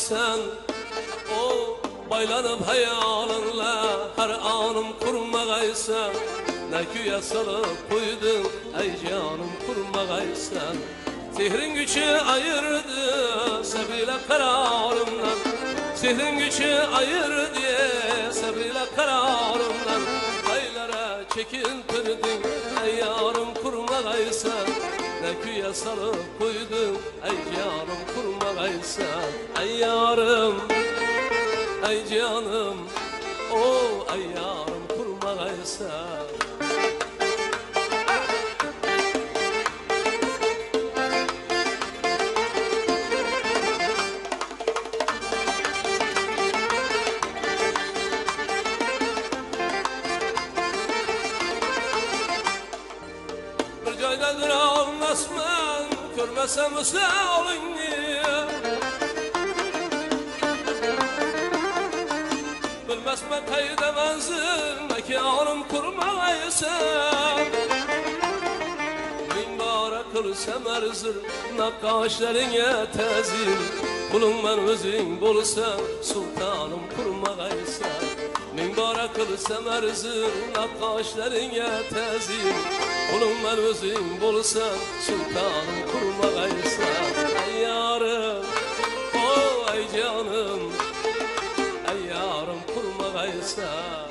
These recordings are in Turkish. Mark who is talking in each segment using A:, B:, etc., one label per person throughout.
A: aysan. O baylanıp hayalınla her anım kurmagaysan. Ne güya salıp koydum ey canım kurmagaysan. Sihrin gücü ayırdı sebeyle kararımdan. Sihrin gücü ayırdı sebeyle kararımdan. Aylara çekintirdin ey yarım kurmagaysan. Ne güya salıp koydum ey canım kurmagaysan. Ey yarım, ey canım, ey yarım kurmagaysan. Bir duram asman, görmesem usalini. Bilmesme kayda menzil, mekanım kurmaysan. Min bara kılsam erzir, nakkaşlarına tezir. Kulun ben özün bulsam, sultanım kurmaysan. Min bara kılsam erzir, nakkaşlarına tezir. Kulun ben özün bulsam, sultanım kurmaysan. Ey yarım, ey canım, ey yarım kurmagaysan.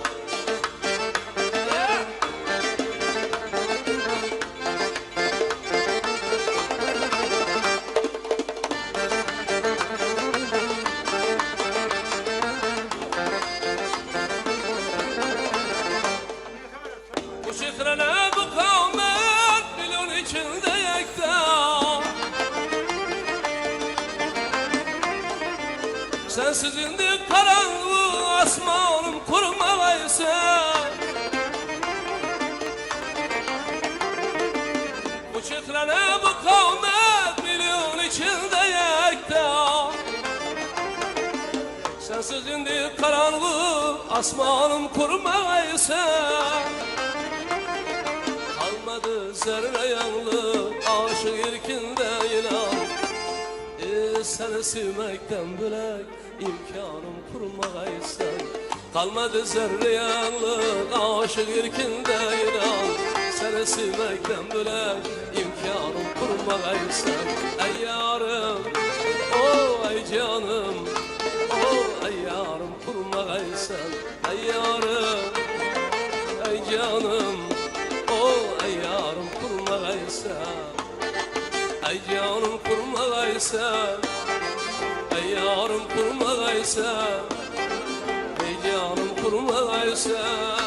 A: Bu şihrine bu kavmet milyon içinde yekta. Sensiz indi karanlığı asmanım kurmagaysan. Bu şihrine bu kavmet milyon içinde yekta. Sensiz indi karanlığı asmanım kurmagaysan. Kalmadı zerre yanlı aşık irkinde inan. Seni sevmekten bülek imkanım kurmagaysan. Kalmadı zerre yanlı aşık irkinde inan. Seni sevmekten bülek imkanım kurmagaysan. Ey yarım, ey canım, ey yarım kurmagaysan. Ey yarım, ey canım, ey yarım kurmagaysan. Ey canım kurmagaysan. Ey yarım kurmagaysan. Ey canım kurmagaysan.